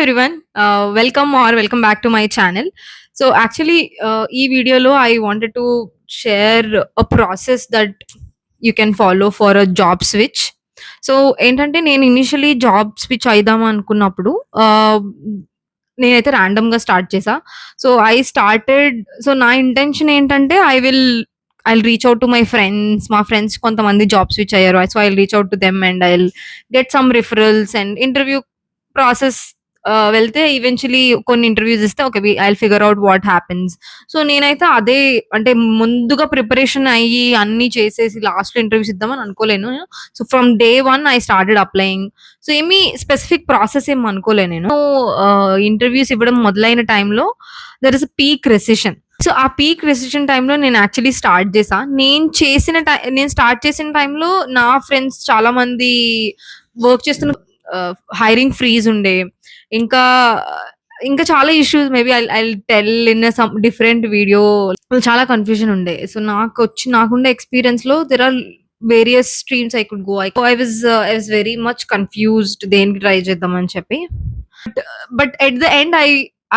everyone. Welcome back to my channel. So actually, ఈ వీడియోలో I wanted to share a process that you can follow for a job switch. So ఏంటంటే నేను initially job switch అయిదాం అనుకున్నప్పుడు నేనైతే ర్యాండమ్‌గా start చేశా. So I started so నా intention ఏంటంటే I'll reach out to my friends. మా ఫ్రెండ్స్ కొంతమంది జాబ్ స్విచ్ అయ్యారు. So I'll reach out to them and I'll get some referrals and interview process వెళ్తే ఈవెన్చువల్లీ కొన్ని ఇంటర్వ్యూస్ ఇస్తే okay. I'll figure out what happens. So నేనైతే అదే అంటే ముందుగా ప్రిపరేషన్ అయ్యి అన్నీ చేసేసి లాస్ట్‌లో ఇంటర్వ్యూస్ ఇద్దామని అనుకోలేను. So from day 1 I started applying. So ఏమి స్పెసిఫిక్ ప్రాసెస్ ఏమి అనుకోలే నేను. ఇంటర్వ్యూస్ ఇవ్వడం మొదలైన టైంలో there is a peak recession. So ఆ పీక్ రెసిషన్ టైంలో నేను యాక్చువల్లీ స్టార్ట్ చేశా. నేను స్టార్ట్ చేసిన టైంలో నా ఫ్రెండ్స్ చాలా మంది వర్క్ చేస్తున్న హైరింగ్ ఫ్రీజ్ ఉండే. ఇంకా ఇంకా చాలా issues maybe I tell in some different video. చాలా కన్‌ఫ్యూజన్ ఉండే. సో నాకుండే ఎక్స్‌పీరియన్స్‌లో there are various streams I could go. I was very much confused దేనికి ట్రై చేద్దామని చెప్పి. But at the end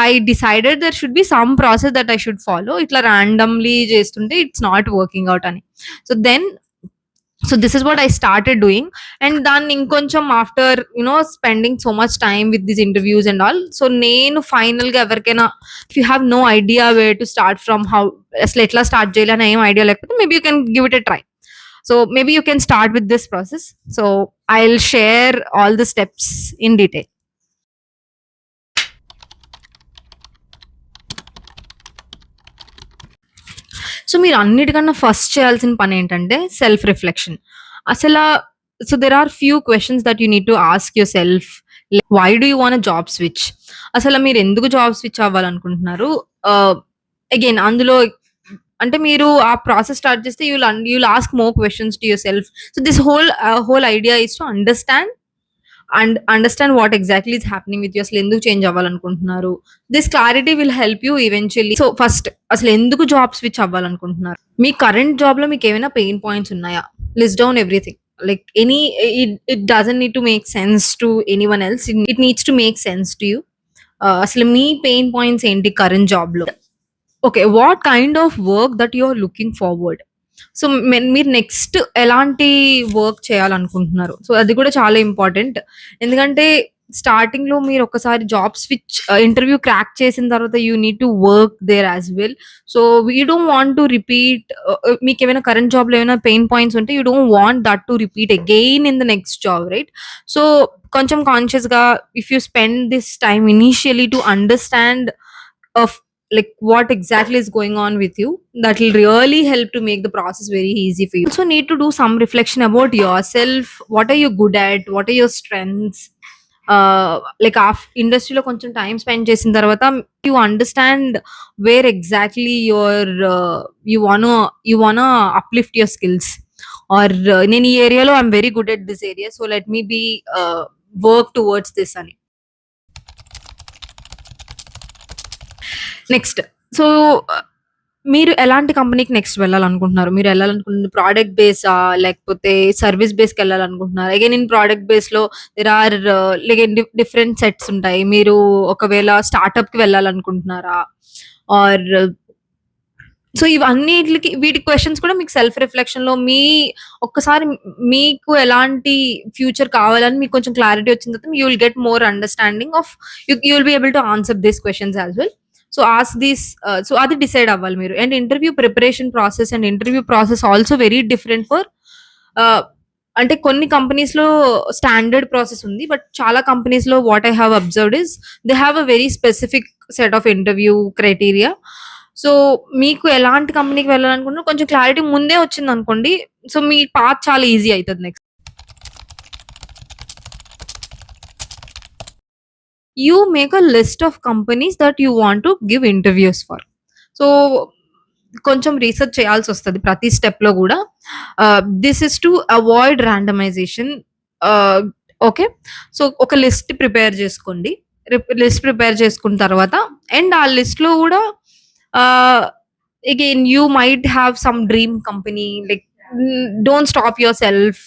I decided there should be some process that I should follow. ఇట్లా ర్యాండమ్‌లీ చేస్తుంటే ఇట్స్ నాట్ వర్కింగ్ ఔట్ అని. So this is what I started doing. And దాన్ని ఇంకొంచెం after spending so much time with this interviews and all. So నేను ఫైనల్‌గా ఎవరికైనా if you have no idea where to start from, అసలు ఎట్లా start చేయాలి అని ఏం ఐడియా లేకపోతే maybe you can give it a try. So maybe you can start with this process. So I will share all the steps in detail. So మీరు అన్నిటికన్నా first చేయాల్సిన పని ఏంటంటే సెల్ఫ్ రిఫ్లెక్షన్. అసల so there are few questions that you need to ask yourself. Why do you want job switch? అసలు మీరు ఎందుకు job switch అవ్వాలనుకుంటున్నారు? Again అందులో అంటే మీరు ఆ ప్రాసెస్ స్టార్ట్ చేస్తే you'll ask more questions to yourself. So this whole idea is to understand what exactly is happening with you. అసలు ఎందుకు చేంజ్ అవ్వాలనుకుంటున్నారు? This clarity will help you eventually. So first అసలు ఎందుకు job switch అవ్వాలనుకుంటున్నారు? మీ current job లో మీకు ఏమైనా పెయిన్ పాయింట్స్ ఉన్నాయా? List down everything. Like it doesn't need to make sense to anyone else. It needs to make sense to you. అసలు మీ పెయిన్ పాయింట్స్ ఏంటి కరెంట్ జాబ్ లో? Okay, what kind of work that you are looking forward. So మీరు next ఎలాంటి work చేయాలనుకుంటున్నారు? So అది కూడా చాలా ఇంపార్టెంట్. ఎందుకంటే స్టార్టింగ్ లో మీరు ఒకసారి జాబ్ స్విచ్ ఇంటర్వ్యూ క్రాక్ చేసిన తర్వాత you need to work there as well. So we don't want to repeat. మీకు ఏమైనా కరెంట్ జాబ్ లో ఏమైనా పెయిన్ పాయింట్స్ ఉంటే you don't want that to repeat again in the next job, right? So కొంచెం conscious గా if you spend this time initially to understand of like what exactly is going on with you, that will really help to make the process very easy for you. You also need to do some reflection about yourself. What are you good at? What are your strengths? Like ఇండస్ట్రీలో కొంచెం time spend చేసిన తర్వాత you understand where exactly you wanna uplift your skills. Or నేను ఈ ఏరియాలో I'm very good at this area, so let me be work towards this అని. Next so మీరు ఎలాంటి కంపెనీకి నెక్స్ట్ వెళ్ళాలనుకుంటున్నారు? మీరు వెళ్ళాలనుకుంటున్న ప్రోడక్ట్ బేసా లేకపోతే సర్వీస్ బేస్కి వెళ్ళాలనుకుంటున్నారు? అగైన్ ఇన్ ప్రోడక్ట్ బేస్లో there are like different sets ఉంటాయి. మీరు ఒకవేళ స్టార్ట్అప్కి వెళ్ళాలనుకుంటున్నారా? ఆర్ సో ఇవన్నిటికి వీటి క్వశ్చన్స్ కూడా మీకు సెల్ఫ్ రిఫ్లెక్షన్ లో ఒక్కసారి మీకు ఎలాంటి ఫ్యూచర్ కావాలని మీకు కొంచెం క్లారిటీ వచ్చిన తర్వాత you will get more understanding of you will be able to answer these questions as well. So ask these. So అది డిసైడ్ అవ్వాలి మీరు. And interview preparation process and interview process also very different for అంటే కొన్ని companies లో standard process ఉంది. But చాలా companies లో what I have observed is they have a very specific set of interview criteria. So మీకు ఎలాంటి కంపెనీకి వెళ్ళాలనుకుంటున్నా కొంచెం క్లారిటీ ముందే వచ్చింది అనుకోండి. సో మీ పాత్ చాలా ఈజీ అవుతుంది next. You make a list of companies that you want to give interviews for. So కొంచెం రీసెర్చ్ చేయాల్సి వస్తుంది ప్రతి స్టెప్ లో కూడా. This is to avoid randomisation. Okay, so ఒక లిస్ట్ ప్రిపేర్ చేసుకోండి. లిస్ట్ ప్రిపేర్ చేసుకున్న తర్వాత అండ్ ఆ లిస్ట్ లో కూడా again you might have some dream company. Like don't stop your self.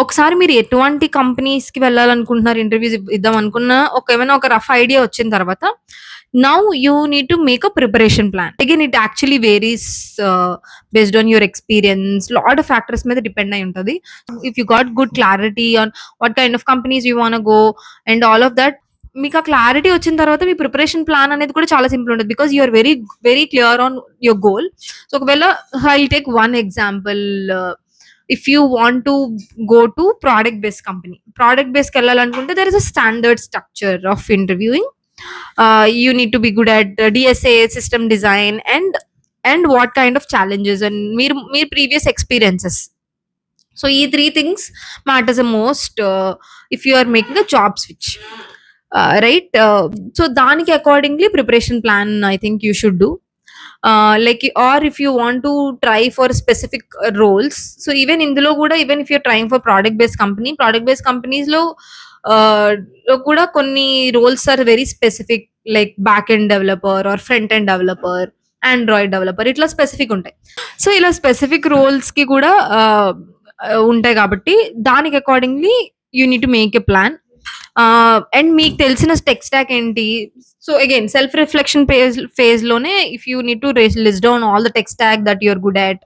ఒకసారి మీరు ఎటువంటి కంపెనీస్‌కి వెళ్ళాలనుకుంటున్నారు, ఇంటర్వ్యూస్ ఇద్దాం అనుకున్నా ఏమైనా ఒక రఫ్ ఐడియా వచ్చిన తర్వాత, now you need to make a preparation plan. Again it actually varies based on your experience. Lot of factors మీద డిపెండ్ అయి ఉంటది. If you got good clarity on what kind of companies you want go and all of that, మీకు ఆ clarity వచ్చిన తర్వాత మీ preparation plan అనేది కూడా చాలా సింపుల్ ఉంటది. Because you are very very clear on your goal. So ఒకవేళ I will take one example. If you want to go to product based company, product based వెళ్ళాలనుకుంటే there is a standard structure of interviewing. You need to be good at DSA, system design, and what kind of challenges and mere previous experiences. So these three things matters the most if you are making a job switch, right? So daniki accordingly preparation plan I think you should do. Like, or if you want to try for specific roles, so even ఇందులో కూడా, even if you're trying for product based companies లో కూడా కొన్ని roles are very specific, like back end developer or front end developer, Android developer, ఇట్లా specific ఉంటాయి. So ఇలా specific roles కి కూడా ఉంటాయి కాబట్టి దానికి accordingly you need to make a plan. And మీకు తెలిసిన టెక్ స్టాక్ ఏంటి? So again self reflection phase లోనే if you need to list down all the tech stack that you're good at,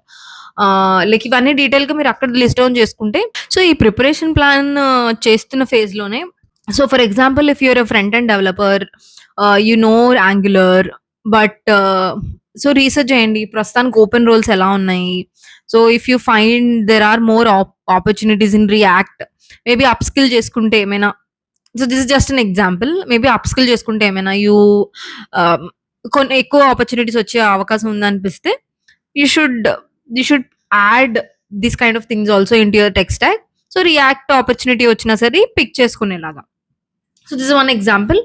like ఇవన్నీ డీటెయిల్ గా మీరు అక్కడ list down చేసుకుంటే, so ఈ ప్రిపరేషన్ ప్లాన్ చేస్తున్న ఫేజ్ లోనే, so for example if you're a front end developer, you know Angular, but so research చేయండి ప్రస్తుతానికి ఓపెన్ రోల్స్ ఎలా ఉన్నాయి. So if you find there are more opportunities in React, maybe upskill చేసుకుంటే ఏమైనా, so this is just an example, maybe upskill చేసుకుంటే ఏమైనా కొన్ని ఎక్కువ ఆపర్చునిటీస్ వచ్చే అవకాశం ఉందనిపిస్తే, you should add this kind of things also into your tech stack. So React opportunity వచ్చినా సరే పిక్ చేసుకునేలాగా. So this one example.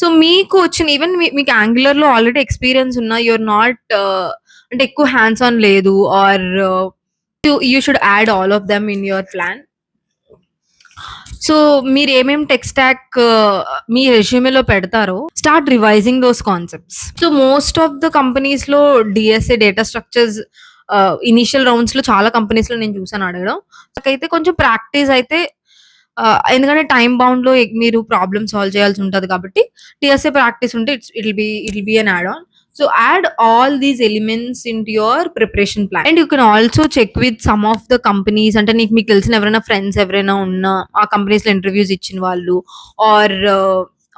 So మీకు వచ్చిన ఈవెన్ మీకు యాంగులర్ లో ఆల్రెడీ ఎక్స్పీరియన్స్ ఉన్నా, యూఆర్ నాట్ అంటే ఎక్కువ హ్యాండ్స్ ఆన్ లేదు, or you should add all of them in your plan. So మీరు ఏమేం టెక్ స్టాక్ మీ రెజ్యూమేలో పెడతారో, start revising those concepts. So most of the companies లో DSA, data structures initial rounds లో చాలా కంపెనీస్ లో నేను చూసాను అడగడం. అయితే కొంచెం ప్రాక్టీస్ అయితే, ఎందుకంటే టైం బౌండ్ లో మీరు ప్రాబ్లమ్ సాల్వ్ చేయాల్సి ఉంటది కాబట్టి టిఎస్ఏ ప్రాక్టీస్ ఉంటే it be an add on. So add all these elements into your preparation plan. And you can also check with some of the companies, అంటే మీకు తెలిసిన ఎవరైనా ఫ్రెండ్స్ ఎవరైనా ఉన్నా ఆ కంపెనీస్ లో ఇంటర్వ్యూస్ ఇచ్చిన వాళ్ళు,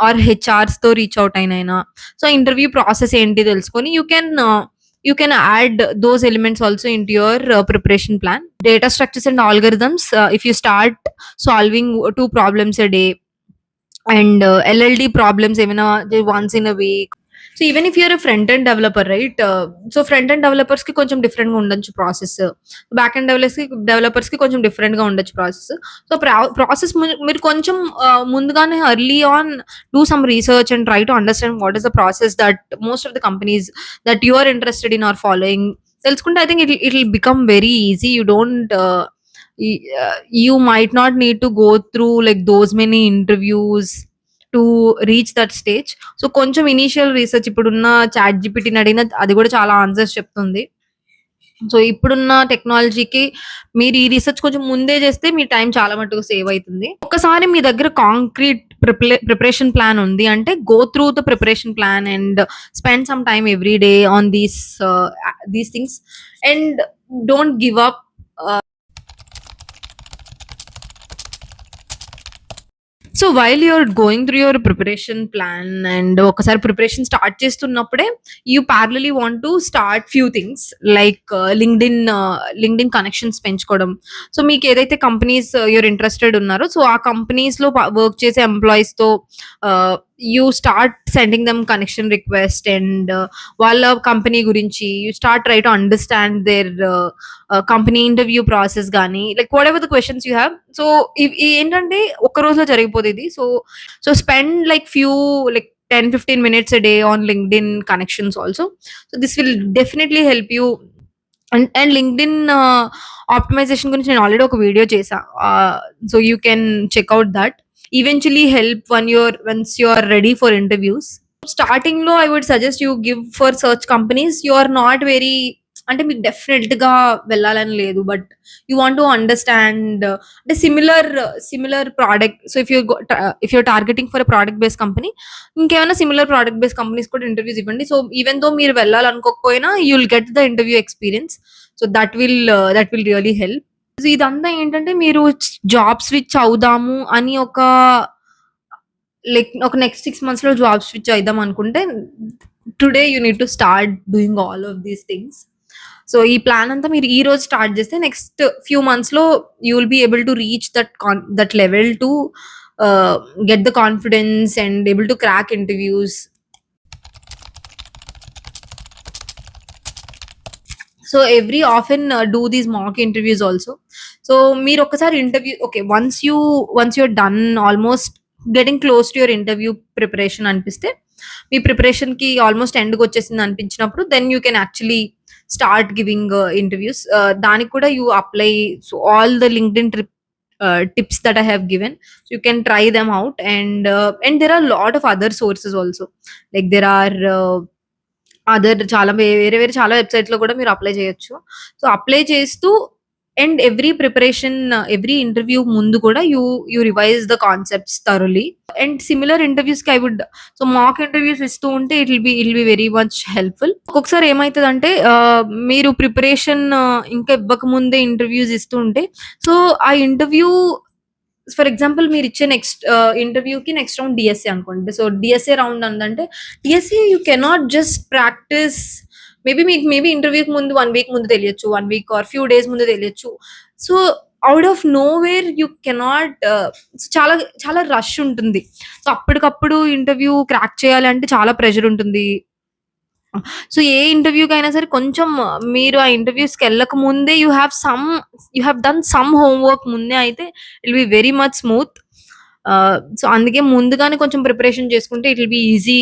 ఆర్ హెచ్ఆర్స్ తో రీచ్ అవుట్ అయినా, సో ఇంటర్వ్యూ ప్రాసెస్ ఏంటి తెలుసుకొని you can add those elements also into your preparation plan. Data structures and algorithms, if you start solving 2 problems a day, and LLD problems even once in a week. So even if you're front end developer, right? So front end developers కి కొంచెం different గా ఉండొచ్చు process, back and developers కి కొంచెం different గా ఉండొచ్చు process. So process మీరు కొంచెం ముందుగానే early on do some research and try to understand what is the process that most of the companies that you are interested in or following. తెలుసుకుంటే I think it will become very easy. You don't you might not need to go through like those many interviews to reach that stage. So కొంచెం initial research, ఇప్పుడున్న chat జీపీటీని అడిగిన అది కూడా చాలా answers చెప్తుంది. So ఇప్పుడున్న టెక్నాలజీకి మీరు ఈ రీసెర్చ్ కొంచెం ముందే చేస్తే మీ టైం చాలా మటుకు సేవ్ అవుతుంది. ఒకసారి మీ దగ్గర కాంక్రీట్ ప్రిపరేషన్ ప్లాన్ ఉంది అంటే, go through the preparation plan and spend some time every day on these things and don't give up. So while you're going through your preparation plan and ఒకసారి preparation start చేస్తున్నప్పుడే you parallelly want to start few things like LinkedIn connections పెంచుకోవడం. So మీకు ఏదైతే companies you're interested ఉన్నారో, so ఆ companies లో work చేసే employees తో you start sending them connection request and వాళ్ళ కంపెనీ గురించి you start try to understand their company interview process కానీ, like whatever the questions you have. So ఏంటంటే ఒక్క రోజులో జరిగిపోతుంది ఇది. So spend like few like 10-15 minutes a day on LinkedIn connections also. So this will definitely help you. And LinkedIn optimization గురించి నేను already ఒక video చేసా. So you can check out that. Eventually help once you're ready for interviews. Starting low, I would suggest you give for search companies. You are not very అంటే మీకు డెఫినెట్‌గా వెళ్ళాలని లేదు. But you want to understand అంటే similar product. So, if you're targeting for a product based company, ఇంకేమైనా similar product based companies కూడా interviews ఇవ్వండి. So, even though మీరు వెళ్ళాలనుకోకపోయినా you will get the interview experience. So, that will really help. So, ఇదంతా ఏంటంటే మీరు job switch అవుదాము అని ఒక నెక్స్ట్ 6 మంత్స్‌లో జాబ్ స్విచ్ అయిదాం అనుకుంటే, today you need to start doing all of these things. So, ఈ ప్లాన్ అంతా మీరు ఈ రోజు స్టార్ట్ చేస్తే నెక్స్ట్ ఫ్యూ మంత్స్‌లో you will be able to reach that level to get the confidence and able to crack interviews. So every often do these mock interviews also. So మీరు ఒక్కసారి interview okay once you're done almost getting close to your interview preparation అనిపిస్తే, మీ preparation కి almost ఎండ్కి వచ్చేసింది అనిపించినప్పుడు, then you can actually start giving interviews. దానికి కూడా you apply so all the LinkedIn tips that I have given. So you can try them out, and there are a lot of other sources also. Like there are చాలా వేరే వేరే చాలా వెబ్‌సైట్స్‌లో కూడా మీరు apply చేయొచ్చు. So, apply చేస్తూ and every interview ముందు కూడా you revise the concepts thoroughly. And similar ఇంటర్వ్యూస్‌కి సో, మాక్ ఇంటర్వ్యూస్ ఇస్తూ ఉంటే it will be very much helpful. ఒక్కొక్కసారి ఏమైతదంటే మీరు ప్రిపరేషన్ ఇంకా ఇవ్వకముందే ఇంటర్వ్యూస్ ఇస్తూ ఉంటే, సో, ఆ ఇంటర్వ్యూ ఫర్ ఎగ్జాంపుల్ మీరిచ్చే నెక్స్ట్ ఇంటర్వ్యూకి నెక్స్ట్ రౌండ్ డీఎస్ఏ అనుకోండి. సో, డీఎస్ఏ రౌండ్ ఉందంటే DSA you cannot just practice. Maybe ఇంటర్వ్యూకి ముందు 1 వీక్ ముందు తెలియొచ్చు. 1 వీక్ ఆర్ ఫ్యూ డేస్ ముందు తెలియొచ్చు. So, out of nowhere you cannot చాలా చాలా రష్ ఉంటుంది. సో, అప్పటికప్పుడు ఇంటర్వ్యూ క్రాక్ చేయాలి అంటే చాలా ప్రెషర్ ఉంటుంది. సో, ఏ ఇంటర్వ్యూకైనా సరే కొంచెం మీరు ఆ ఇంటర్వ్యూస్‌కెళ్ళక ముందే you have done some home work ముందే అయితే it will be very much smooth. So, అందుకే ముందుగానే కొంచెం ప్రిపరేషన్ చేసుకుంటే it will be easy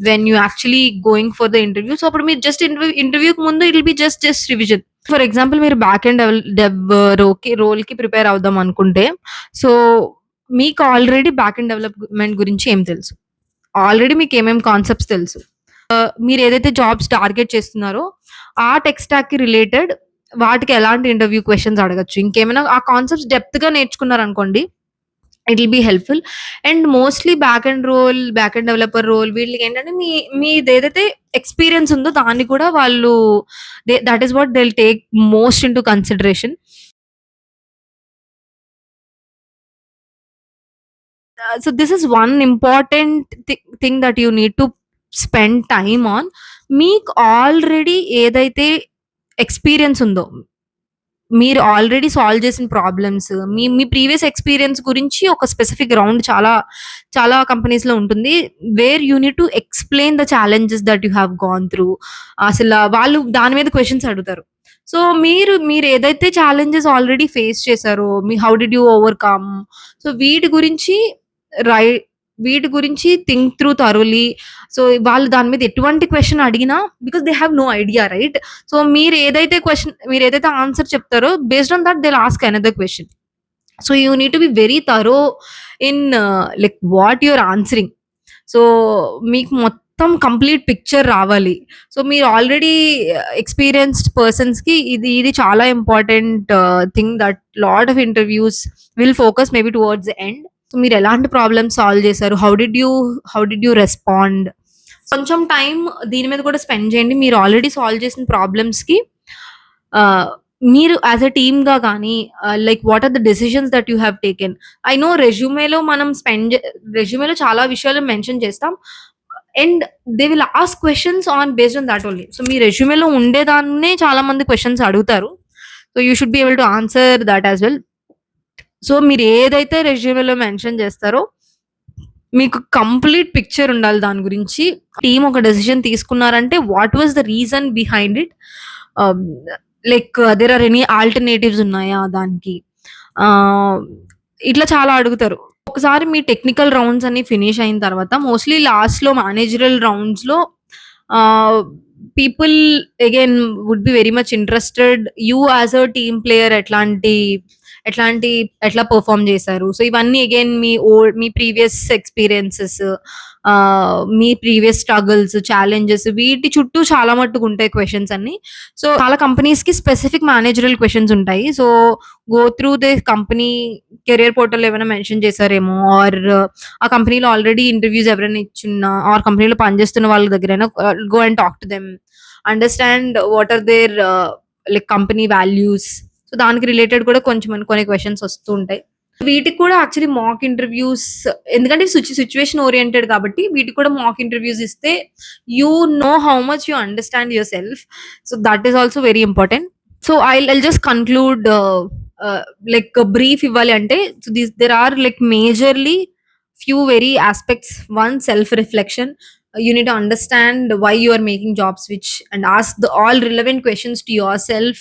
when you actually going for the interview. So, అప్పుడు మీరు జస్ట్ ఇంటర్వ్యూకి ముందు it will be just revision. For example మీరు బ్యాక్ ఎండ్ డెవ్ రోల్‌కి ప్రిపేర్ అవుదాం అనుకుంటే, సో, మీకు ఆల్రెడీ బ్యాక్ ఎండ్ డెవలప్‌మెంట్ గురించి ఏం తెలుసు? ఆల్రెడీ మీకేమేం కాన్సెప్ట్స్ తెలుసు. మీరేదైతే జాబ్స్ టార్గెట్ చేస్తున్నారో, ఆ టెక్ స్టాక్‌కి రిలేటెడ్ వాటికి ఎలాంటి ఇంటర్వ్యూ క్వెషన్స్ అడగొచ్చు. ఇంకేమైనా ఆ కాన్సెప్ట్స్ డెప్త్‌గా నేర్చుకున్నారనుకోండి, it will be helpful. And mostly back end developer role వీళ్ళకేంటంటే మీదేదైతే ఎక్స్‌పీరియన్స్ ఉందో దాన్ని కూడా వాళ్ళు that is what they will take most into consideration. So this is one important thing that you need to spend time on. మీకు already ఏదైతే experience ఉందో, మీరు ఆల్రెడీ సాల్వ్ చేసిన ప్రాబ్లమ్స్, మీ ప్రీవియస్ ఎక్స్‌పీరియన్స్ గురించి ఒక స్పెసిఫిక్ రౌండ్ చాలా చాలా కంపెనీస్‌లో ఉంటుంది. Where you need to explain the challenges that you have gone through. వాళ్ళు దాని మీద క్వెషన్స్ అడుగుతారు. సో, మీరేదైతే ఛాలెంజెస్ ఆల్రెడీ ఫేస్ చేసారో, how did you overcome? So, రై వీటి గురించి థింక్ త్రూ థరోలీ. సో, వాళ్ళు దాని మీద ఎటువంటి క్వెషన్ అడిగినా because they have no idea right? So, మీరేదైతే ఆన్సర్ చెప్తారో based on that they will ask another question. So, you need to be very thorough in like what you are answering. So, మీకు మొత్తం complete picture రావాలి. So, మీరు already experienced పర్సన్స్‌కి ఇది చాలా important thing that lot of interviews will focus maybe towards the end. So, మీరెలాంటి problems solve చేశారు? How did you respond? కొంచెం టైం దీని మీద కూడా స్పెండ్ చేయండి. మీరు ఆల్రెడీ సాల్వ్ చేసిన ప్రాబ్లమ్స్‌కి ఆహ్, మీరు యాస్ ఎ టీమ్‌గా గానీ like what are the decisions that you have taken. I know రెజ్యూమేలో చాలా విషయాలు మెన్షన్ చేస్తాం. And they will ask questions based on that only. So, మీ రెజ్యూమేలో ఉండేదాన్నే చాలా మంది క్వెషన్స్ అడుగుతారు. So, you should be able to answer that as well. So, మీరేదైతే రెజ్యూమేలో మెన్షన్ చేస్తారో, మీకు కంప్లీట్ పిక్చర్ ఉండాలి దాని గురించి. టీమ్ ఒక డెసిషన్ తీసుకున్నారంటే what was the reason behind it? Ah, like there are any alternatives ఉన్నాయా దానికి? ఆహ్, ఇట్లా చాలా అడుగుతారు. ఒకసారి మీ టెక్నికల్ రౌండ్స్ అన్ని ఫినిష్ అయిన తర్వాత మోస్ట్‌లీ లాస్ట్‌లో మేనేజరల్ రౌండ్స్‌లో ah, people again would be very much interested. You as a team player ఎట్లాంటి ఎట్లాంటి ఎట్లా పెర్ఫార్మ్ చేశారు. సో ఇవన్నీ అగైన్ మీ ప్రీవియస్ ఎక్స్పీరియన్సెస్, మీ ప్రీవియస్ స్ట్రగుల్స్, ఛాలెంజెస్ వీటి చుట్టూ చాలా మట్టుకు ఉంటాయి క్వశ్చన్స్ అన్ని. సో చాలా కంపెనీస్ కి స్పెసిఫిక్ మేనేజరల్ క్వశ్చన్స్ ఉంటాయి. So go through the company career portal ఏమైనా మెన్షన్ చేశారేమో, ఆర్ ఆ కంపెనీలో ఆల్రెడీ ఇంటర్వ్యూస్ ఎవరైనా ఇచ్చున్నా, ఆర్ కంపెనీలో పనిచేస్తున్న వాళ్ళ దగ్గరైనా go and talk to them, understand what are their like company values. So దానికి రిలేటెడ్ కూడా కొంచెం కొన్ని క్వశ్చన్స్ వస్తూ ఉంటాయి. వీటికి కూడా యాక్చువల్లీ మాక్ ఇంటర్వ్యూస్, ఎందుకంటే సిచ్యువేషన్ ఓరియంటెడ్ కాబట్టి వీటికి కూడా మాక్ ఇంటర్వ్యూస్ ఇస్తే you know how much you understand yourself. So that is also very important. So I just conclude like brief ఇవ్వాలి అంటే, so there are like majorly few very aspects. One, self reflection. You need to understand why you are making job switch and ask the all relevant questions to yourself.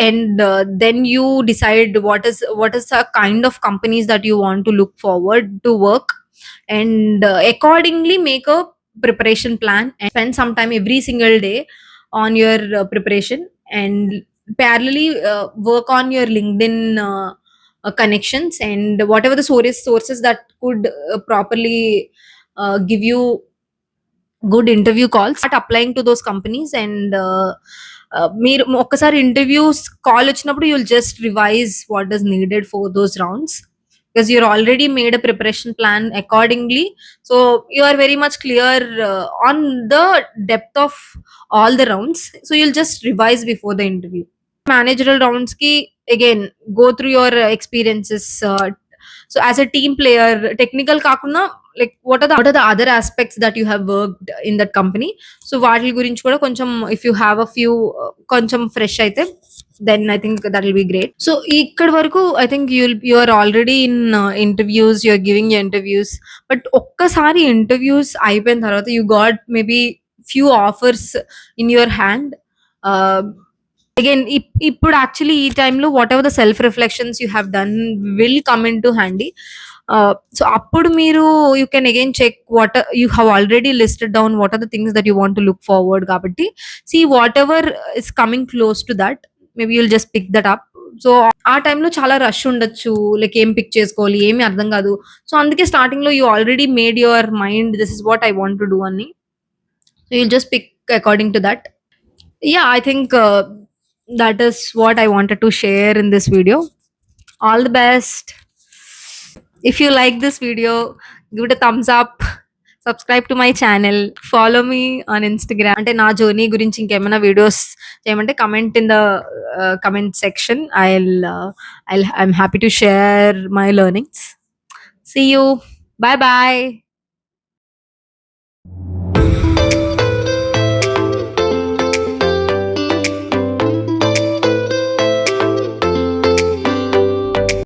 And then you decide what is the kind of companies that you want to look forward to work, and accordingly make a preparation plan and spend some time every single day on your preparation, and parallelly work on your LinkedIn connections, and whatever the sources that could properly give you good interview calls, start applying to those companies. And మీరు ఒక్కసారి interviews call వచ్చినప్పుడు you'll just revise what is needed for those rounds, because you're already made a preparation plan accordingly. So you are very much clear on the depth of all the rounds. So you'll just revise before the interview. Managerial rounds ki again go through your experiences. So as a team player, technical kakuna, like what are the other aspects that you have worked in that company. So వాటి గురించి కూడా కొంచెం if you have a few కొంచెం fresh అయితే, then I think that will be great. So ikkad varaku I think you are already in interviews, you are giving your interviews, but ఒక్కసారి interviews అయిపోయిన తర్వాత you got maybe few offers in your hand. uh, Again, ఇప్పుడు actually ఈ టైంలో whatever the self reflections you have done will come into handy. So అప్పుడు మీరు you can again check what you have already listed down what are the things that you want to look forward. కాబట్టి see whatever is coming close to that, maybe you'll just pick that up. So ఆ టైంలో చాలా rush ఉండొచ్చు, like ఏం pick చేసుకోవాలి ఏమి అర్థం కాదు. సో అందుకే స్టార్టింగ్ లో you already made your mind this is what I want to do అని. So you'll just pick according to that. Yeah, I think that is what I wanted to share in this video. All the best. If you like this video, give it a thumbs up, subscribe to my channel, follow me on Instagram. అంటే నా journey గురించి ఇంకేమైనా videos చేయమంటే comment in the comment section. I'm happy to share my learnings. See you. Bye bye.